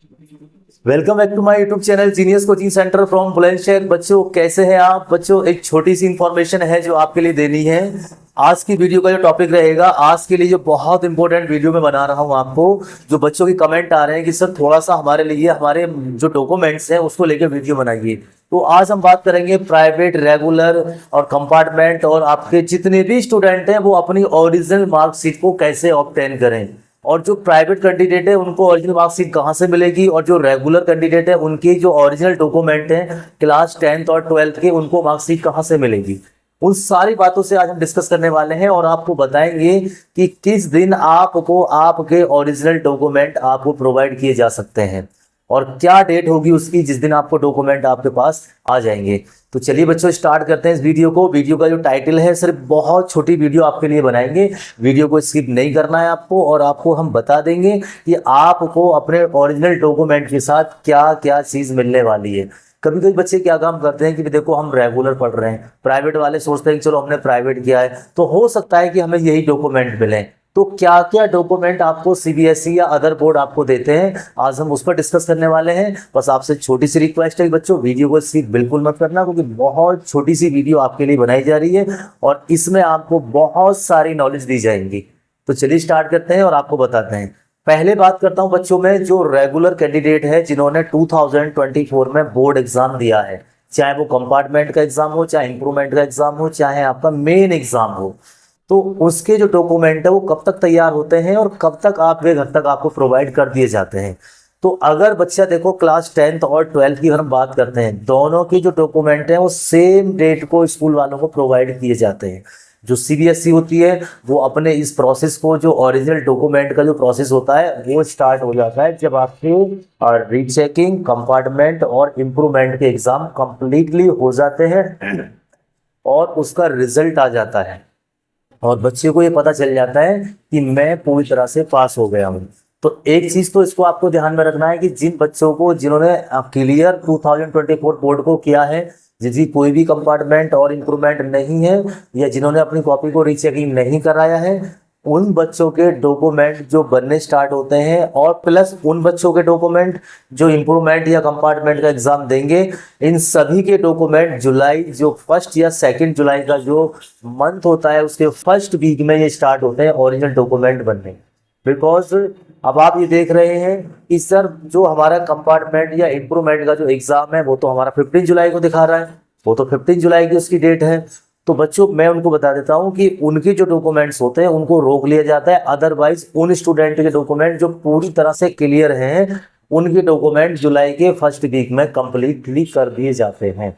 Welcome back to my YouTube channel genius coaching centre from Bulandshahr. बच्चों कैसे हैं आप? बच्चों एक छोटी सी इंफॉर्मेशन है जो आपके लिए देनी है। आज की वीडियो का जो टॉपिक रहेगा, आज के लिए जो बहुत इंपॉर्टेंट वीडियो में बना रहा हूं आपको, जो बच्चों की कमेंट आ रहे हैं कि सर थोड़ा सा हमारे लिए हमारे जो डॉक्यूमेंट्स हैं उसको लेकर वीडियो बनाइए। तो आज हम बात करेंगे प्राइवेट, रेगुलर और कंपार्टमेंट, और आपके जितने भी स्टूडेंट हैं वो अपनी ओरिजिनल मार्कशीट को कैसे ऑब्टेन करें, और जो प्राइवेट कैंडिडेट है उनको ओरिजिनल मार्कशीट कहाँ से मिलेगी, और जो रेगुलर कैंडिडेट है उनके जो ओरिजिनल डॉक्यूमेंट हैं क्लास 10th और 12th के, उनको मार्कशीट कहाँ से मिलेगी। उन सारी बातों से आज हम डिस्कस करने वाले हैं और आपको बताएंगे कि किस दिन आपको आपके ओरिजिनल डॉक्यूमेंट आपको प्रोवाइड किए जा सकते हैं और क्या डेट होगी उसकी जिस दिन आपको डॉक्यूमेंट आपके पास आ जाएंगे। तो चलिए बच्चों स्टार्ट करते हैं इस वीडियो को। वीडियो का जो टाइटल है, सिर्फ बहुत छोटी वीडियो आपके लिए बनाएंगे, वीडियो को स्किप नहीं करना है आपको, और आपको हम बता देंगे कि आपको अपने ओरिजिनल डॉक्यूमेंट के साथ क्या क्या चीज़ मिलने वाली है। कभी कभी बच्चे क्या काम करते हैं कि देखो हम रेगुलर पढ़ रहे हैं, प्राइवेट वाले सोचते हैं कि चलो हमने प्राइवेट किया है तो हो सकता है कि हमें यही डॉक्यूमेंट मिले। तो क्या क्या डॉक्यूमेंट आपको सीबीएसई या अदर बोर्ड आपको देते हैं, आज हम उस पर डिस्कस करने वाले हैं। बस आपसे छोटी सी रिक्वेस्ट है बच्चों, वीडियो को स्किप बिल्कुल मत करना, क्योंकि बहुत छोटी सी वीडियो आपके लिए बनाई जा रही है और इसमें आपको बहुत सारी नॉलेज दी जाएंगी। तो चलिए स्टार्ट करते हैं और आपको बताते हैं। पहले बात करता हूं बच्चों में, जो रेगुलर कैंडिडेट है जिन्होंने 2024 में बोर्ड एग्जाम दिया है, चाहे वो कंपार्टमेंट का एग्जाम हो, चाहे इंप्रूवमेंट का एग्जाम हो, चाहे आपका मेन एग्जाम हो, तो उसके जो डॉक्यूमेंट है वो कब तक तैयार होते हैं और कब तक आपके घर तक आपको प्रोवाइड कर दिए जाते हैं। तो अगर बच्चा देखो क्लास 10th और 12th की हम बात करते हैं, दोनों की जो डॉक्यूमेंट है वो सेम डेट को स्कूल वालों को प्रोवाइड किए जाते हैं। जो सीबीएसई होती है वो अपने इस प्रोसेस को, जो ओरिजिनल डॉक्यूमेंट का जो प्रोसेस होता है वो स्टार्ट हो जाता है जब आपके रीचेकिंग, कंपार्टमेंट और इम्प्रूवमेंट के एग्जाम कंप्लीटली हो जाते हैं और उसका रिजल्ट आ जाता है और बच्चे को ये पता चल जाता है कि मैं पूरी तरह से पास हो गया हूँ। तो एक चीज तो इसको आपको ध्यान में रखना है कि जिन बच्चों को, जिन्होंने क्लियर 2024 बोर्ड को किया है, जिनकी कोई भी कंपार्टमेंट और इंप्रूवमेंट नहीं है, या जिन्होंने अपनी कॉपी को रीचेकिंग नहीं कराया है, उन बच्चों के डॉक्यूमेंट जो बनने स्टार्ट होते हैं, और प्लस उन बच्चों के डॉक्यूमेंट जो इंप्रूवमेंट या कंपार्टमेंट का एग्जाम देंगे, इन सभी के डॉक्यूमेंट जुलाई, जो 1 या 2 जुलाई का जो मंथ होता है उसके फर्स्ट वीक में ये स्टार्ट होते हैं ओरिजिनल डॉक्यूमेंट बनने। बिकॉज अब आप ये देख रहे हैं कि सर जो हमारा कंपार्टमेंट या इंप्रूवमेंट का जो एग्जाम है वो तो हमारा 15 जुलाई को दिखा रहा है, वो तो 15 जुलाई की उसकी डेट है। तो बच्चों मैं उनको बता देता हूं कि उनके जो डॉक्यूमेंट्स होते हैं उनको रोक लिया जाता है, अदरवाइज उन स्टूडेंट के डॉक्यूमेंट जो पूरी तरह से क्लियर हैं उनके डॉक्यूमेंट जुलाई के फर्स्ट वीक में कंप्लीटली कर दिए जाते हैं।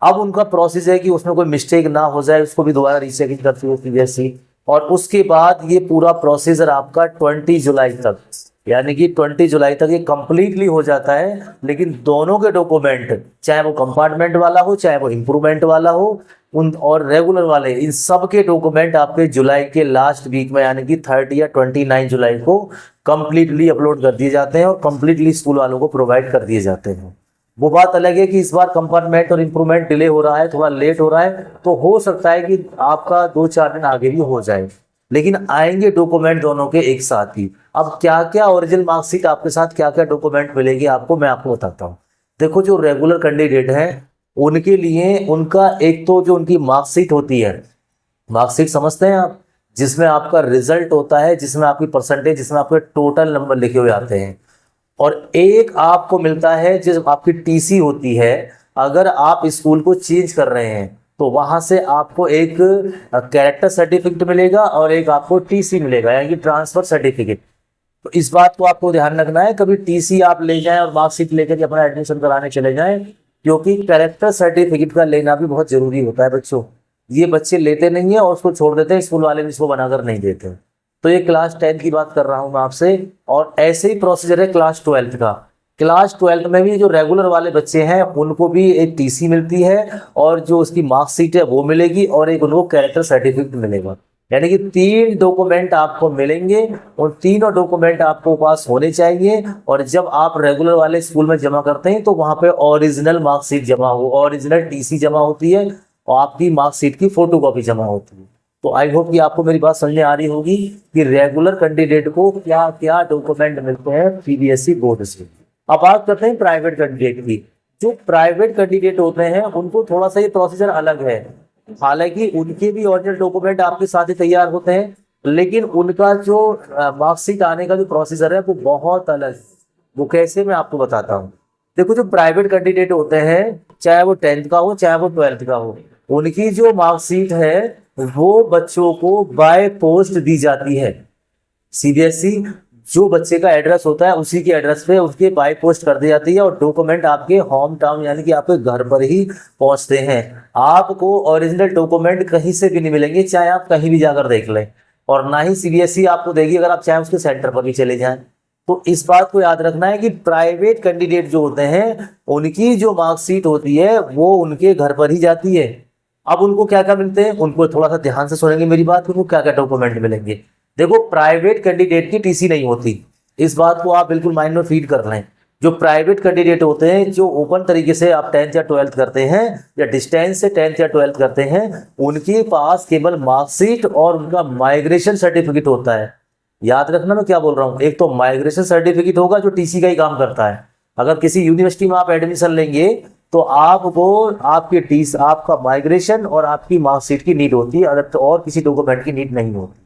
अब उनका प्रोसेस है कि उसमें कोई मिस्टेक ना हो जाए, उसको भी दोबारा रीचेकिंग करती है सीबीएसई, और उसके बाद ये पूरा प्रोसीजर आपका 20 जुलाई तक, यानी कि 20 जुलाई तक ये कंप्लीटली हो जाता है। लेकिन दोनों के डॉक्यूमेंट, चाहे वो कंपार्टमेंट वाला हो चाहे वो इंप्रूवमेंट वाला हो, उन और रेगुलर वाले, इन सब के डॉक्यूमेंट आपके जुलाई के लास्ट वीक में, यानी कि 30 या 29 जुलाई को कंप्लीटली अपलोड कर दिए जाते हैं और कंप्लीटली स्कूल वालों को प्रोवाइड कर दिए जाते हैं। वो बात अलग है कि इस बार कंपार्टमेंट और इंप्रूवमेंट डिले हो रहा है, थोड़ा लेट हो रहा है, तो हो सकता है कि आपका 2-4 दिन आगे भी हो जाए, लेकिन आएंगे डॉक्यूमेंट दोनों के एक साथ ही। अब क्या क्या ओरिजिनल मार्कशीट आपके साथ, क्या क्या डॉक्यूमेंट मिलेगी आपको, मैं आपको बताता हूँ। देखो जो रेगुलर कैंडिडेट हैं उनके लिए उनका एक तो जो उनकी मार्कशीट होती है, मार्कशीट समझते हैं आप, जिसमें आपका रिजल्ट होता है, जिसमें आपकी परसेंटेज, जिसमें आपके टोटल नंबर लिखे हुए आते हैं, और एक आपको मिलता है जो आपकी टीसी होती है। अगर आप स्कूल को चेंज कर रहे हैं तो वहां से आपको एक कैरेक्टर सर्टिफिकेट मिलेगा और एक आपको टीसी मिलेगा, यानी कि ट्रांसफर सर्टिफिकेट। तो इस बात को आपको ध्यान रखना है, कभी टीसी आप ले जाएं और मार्कशीट लेकर के अपना एडमिशन कराने चले जाएं, क्योंकि कैरेक्टर सर्टिफिकेट का लेना भी बहुत जरूरी होता है बच्चों। ये बच्चे लेते नहीं है और उसको छोड़ देते हैं, स्कूल वाले भी इसको बनाकर नहीं देते। तो ये क्लास 10 की बात कर रहा हूं मैं आपसे, और ऐसे ही प्रोसीजर है क्लास 12 का। क्लास 12 में भी जो रेगुलर वाले बच्चे हैं उनको भी एक टीसी मिलती है और जो उसकी मार्कशीट है वो मिलेगी, और एक उनको कैरेक्टर सर्टिफिकेट मिलेगा। यानी कि 3 डॉक्यूमेंट आपको मिलेंगे, और तीनों डॉक्यूमेंट आपको पास होने चाहिए। और जब आप रेगुलर वाले स्कूल में जमा करते हैं तो वहां पे ओरिजिनल मार्कशीट जमा हो, ओरिजिनल टीसी जमा होती है और आपकी मार्कशीट की फोटोकॉपी जमा होती है। तो आई होप कि आपको मेरी बात समझ में आ रही होगी कि रेगुलर कैंडिडेट को क्या क्या डॉक्यूमेंट मिलते हैं सीबीएसई बोर्ड से। अब बात करते हैं प्राइवेट कैंडिडेट की। जो प्राइवेट कैंडिडेट होते हैं उनको थोड़ा सा ये प्रोसीजर अलग है। हालांकि उनके भी ओरिजिनल डॉक्यूमेंट आपके साथ ही तैयार होते हैं, लेकिन उनका जो मार्कशीट आने का जो प्रोसीजर है वो बहुत अलग है। वो कैसे, मैं आपको बताता हूँ। देखो, जो प्राइवेट कैंडिडेट होते हैं, चाहे वो 10th का हो चाहे वो 12th का हो, उनकी जो मार्कशीट है वो बच्चों को बाय पोस्ट दी जाती है। सीबीएसई जो बच्चे का एड्रेस होता है उसी के एड्रेस पे उसके बाय पोस्ट कर दी जाती है, और डॉक्यूमेंट आपके होम टाउन यानी कि आपके घर पर ही पहुंचते हैं। आपको ओरिजिनल डॉक्यूमेंट कहीं से भी नहीं मिलेंगे, चाहे आप कहीं भी जाकर देख लें, और ना ही सीबीएसई आपको देगी अगर आप चाहे उसके सेंटर पर भी चले जाएं। तो इस बात को याद रखना है कि प्राइवेट कैंडिडेट जो होते हैं उनकी जो मार्कशीट होती है वो उनके घर पर ही जाती है। अब उनको क्या क्या मिलते हैं, उनको थोड़ा सा ध्यान से सुनेंगे मेरी बात, उनको क्या क्या डॉक्यूमेंट मिलेंगे। देखो, प्राइवेट कैंडिडेट की टीसी नहीं होती, इस बात को आप बिल्कुल माइंड में फीड कर लें। जो प्राइवेट कैंडिडेट होते हैं, जो ओपन तरीके से आप 10th या 12th करते हैं या डिस्टेंस से 10th या 12th करते हैं, उनके पास केवल मार्कशीट और उनका माइग्रेशन सर्टिफिकेट होता है। याद रखना मैं क्या बोल रहा हूँ, एक तो माइग्रेशन सर्टिफिकेट होगा जो टीसी का ही काम करता है। अगर किसी यूनिवर्सिटी में आप एडमिशन लेंगे तो आपको आपके टीस आपका माइग्रेशन और आपकी मार्कशीट की नीड होती है, अगर तो और किसी डॉक्यूमेंट की नीड नहीं होती।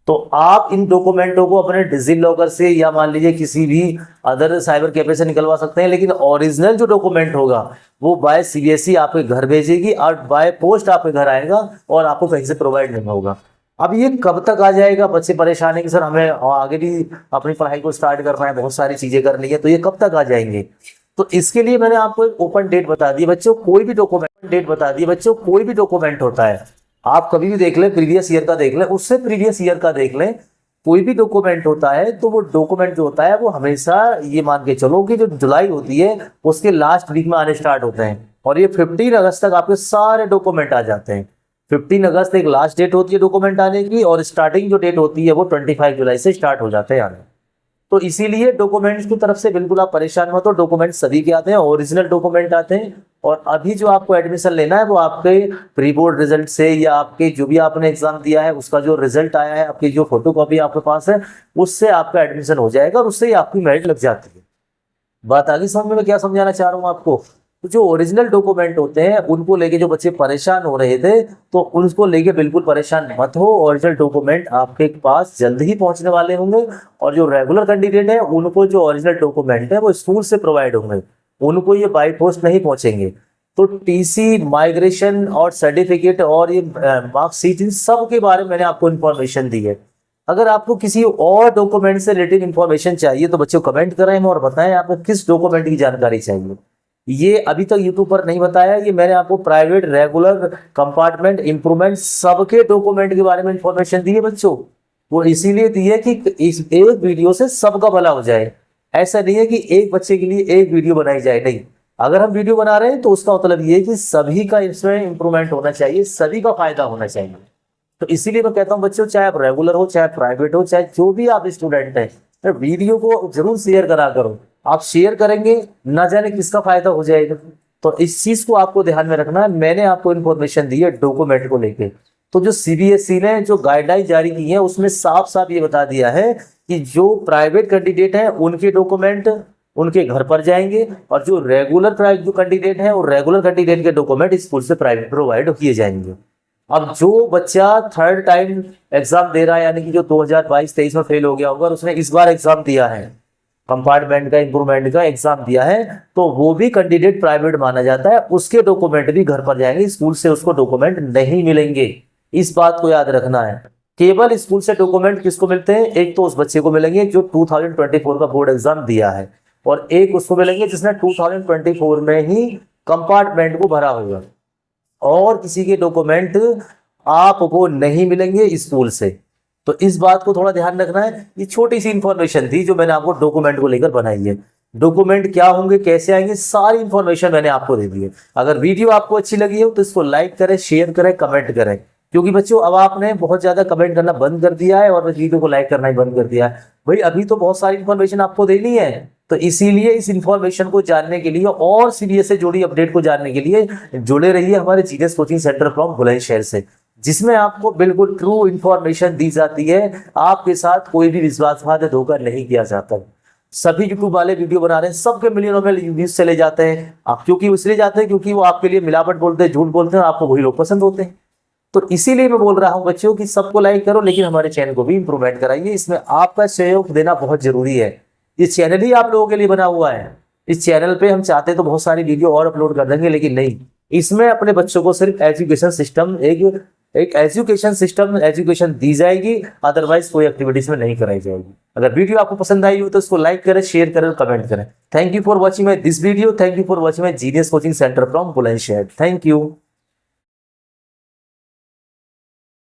तो आप इन डॉक्यूमेंटों को अपने डिजी लॉकर से या मान लीजिए किसी भी अदर साइबर कैफे से निकलवा सकते हैं, लेकिन ओरिजिनल जो डॉक्यूमेंट होगा वो बाय सीबीएसई आपके घर भेजेगी और बाय पोस्ट आपके घर आएगा और आपको कहीं से प्रोवाइड नहीं होगा। अब ये कब तक आ जाएगा, बच्चे परेशान है कि सर हमें आगे भी अपनी पढ़ाई को स्टार्ट करना है, बहुत सारी चीजें करनी है, तो ये कब तक आ जाएंगे। तो इसके लिए मैंने आपको एक ओपन डेट बता दी बच्चों, कोई भी डॉक्यूमेंट होता है, आप कभी भी देख लें, प्रीवियस ईयर का देख लें, उससे प्रीवियस ईयर का देख लें, कोई भी डॉक्यूमेंट होता है तो वो डॉक्यूमेंट जो होता है वो हमेशा ये मान के चलो कि जो जुलाई होती है उसके लास्ट वीक में आने स्टार्ट होते हैं, और ये 15 अगस्त तक आपके सारे डॉक्यूमेंट आ जाते हैं। 15 अगस्त एक लास्ट डेट होती है डॉक्यूमेंट आने की, और स्टार्टिंग जो डेट होती है वो 25 जुलाई से स्टार्ट हो जाते हैं आने। तो इसीलिए डॉक्यूमेंट्स की तरफ से बिल्कुल आप परेशान मत हो, डॉक्यूमेंट सभी के आते हैं, ओरिजिनल डॉक्यूमेंट आते हैं। और अभी जो आपको एडमिशन लेना है वो आपके प्री बोर्ड रिजल्ट से या आपके जो भी आपने एग्जाम दिया है उसका जो रिजल्ट आया है, आपकी जो फोटोकॉपी आपके पास है, उससे आपका एडमिशन हो जाएगा और उससे ही आपकी मेरिट लग जाती है। बात आगे समझ में मैं क्या समझाना चाह रहा हूँ आपको। तो जो ओरिजिनल डॉक्यूमेंट होते हैं उनको लेके जो बच्चे परेशान हो रहे थे, तो उनको लेके बिल्कुल परेशान मत हो, ओरिजिनल डॉक्यूमेंट आपके पास जल्द ही पहुंचने वाले होंगे। और जो रेगुलर कैंडिडेट है उनको जो ओरिजिनल डॉक्यूमेंट है वो स्कूल से प्रोवाइड होंगे, उनको ये बाई पोस्ट नहीं पहुंचेंगे। तो टीसी, माइग्रेशन और सर्टिफिकेट और ये मार्कशीट, इन सब के बारे में मैंने आपको इन्फॉर्मेशन दी है। अगर आपको किसी और डॉक्यूमेंट से रिलेटेड इन्फॉर्मेशन चाहिए तो बच्चों कमेंट करें और बताएं आपको किस डॉक्यूमेंट की जानकारी चाहिए। ये अभी तक यूट्यूब पर नहीं बताया, ये मैंने आपको प्राइवेट, रेगुलर, कंपार्टमेंट, इंप्रूवमेंट सबके डॉक्यूमेंट के बारे में इंफॉर्मेशन दी है बच्चों। वो इसीलिए दी है कि इस एक वीडियो से सबका भला हो जाए। ऐसा नहीं है कि एक बच्चे के लिए एक वीडियो बनाई जाए, नहीं। अगर हम वीडियो बना रहे हैं तो उसका मतलब ये है कि सभी का इसमें इंप्रूवमेंट होना चाहिए, सभी का फायदा होना चाहिए। तो इसीलिए मैं कहता हूँ बच्चों, चाहे आप रेगुलर हो, चाहे प्राइवेट हो, चाहे जो भी आप स्टूडेंट हैं, वीडियो को जरूर शेयर करा करो। आप शेयर करेंगे, ना जाने किसका फायदा हो जाएगा। तो इस चीज को आपको ध्यान में रखना है। मैंने आपको इन्फॉर्मेशन दी है डॉक्यूमेंट को लेके। तो जो सीबीएसई ने जो गाइडलाइन जारी की है उसमें साफ साफ ये बता दिया है कि जो प्राइवेट कैंडिडेट हैं उनके डॉक्यूमेंट उनके घर पर जाएंगे, और जो रेगुलर जो कैंडिडेट हैं वो रेगुलर कैंडिडेट के डॉक्यूमेंट स्कूल से प्राइवेट प्रोवाइड किए जाएंगे। अब जो बच्चा थर्ड टाइम एग्जाम दे रहा है, यानी कि जो 2022-23 में फेल हो गया होगा और उसने इस बार एग्जाम दिया है, कंपार्टमेंट का, इंप्रूवमेंट का एग्जाम दिया है, तो वो भी कैंडिडेट प्राइवेट माना जाता है। उसके डॉक्यूमेंट भी घर पर जाएंगे, स्कूल से उसको डॉक्यूमेंट नहीं मिलेंगे। इस बात को याद रखना है। केवल स्कूल से डॉक्यूमेंट किसको मिलते हैं, एक तो उस बच्चे को मिलेंगे जो 2024 का बोर्ड एग्जाम दिया है, और एक उसको मिलेंगे जिसने 2024 में ही कंपार्टमेंट को भरा होगा। और किसी के डॉक्यूमेंट आपको नहीं मिलेंगे स्कूल से। तो इस बात को थोड़ा ध्यान रखना है। ये छोटी सी इंफॉर्मेशन थी जो मैंने आपको डॉक्यूमेंट को लेकर बनाई है। डॉक्यूमेंट क्या होंगे, कैसे आएंगे, सारी इंफॉर्मेशन मैंने आपको दे दी है। अगर वीडियो आपको अच्छी लगी हो तो इसको लाइक करें, शेयर करें, कमेंट करें, क्योंकि बच्चों अब आपने बहुत ज्यादा कमेंट करना बंद कर दिया है और वीडियो को लाइक करना ही बंद कर दिया है। भाई अभी तो बहुत सारी इंफॉर्मेशन आपको देनी है, तो इसीलिए इस इंफॉर्मेशन को जानने के लिए और सीबीएसई से जुड़ी अपडेट को जानने के लिए जुड़े रहिए हमारे genius coaching centre from Bulandshahr से, जिसमें आपको बिल्कुल ट्रू इंफॉर्मेशन दी जाती है। आपके साथ कोई भी विश्वासघात धोखा नहीं किया जाता। सभी यूट्यूब वाले वीडियो बना रहे हैं, सबके मिलियनों में व्यूज चले जाते हैं। आप क्योंकि इसलिए जाते हैं क्योंकि वो आपके लिए मिलावट बोलते हैं, झूठ बोलते हैं, आपको वही लोग पसंद होते हैं। तो इसीलिए मैं बोल रहा हूँ बच्चों कि सबको लाइक करो, लेकिन हमारे चैनल को भी इंप्रूवमेंट कराइए। इसमें आपका सहयोग देना बहुत जरूरी है। ये चैनल ही आप लोगों के लिए बना हुआ है। इस चैनल पे हम चाहते तो बहुत सारी वीडियो और अपलोड कर देंगे, लेकिन नहीं, इसमें अपने बच्चों को सिर्फ एजुकेशन सिस्टम एक एजुकेशन दी जाएगी, अदरवाइज कोई एक्टिविटीज में नहीं कराई जाएगी। अगर वीडियो आपको पसंद आई हो तो उसको लाइक करें, शेयर करें, कमेंट करें। Thank you for watching my this video. Thank you for watching my genius coaching centre from Bulandshahr. Thank you.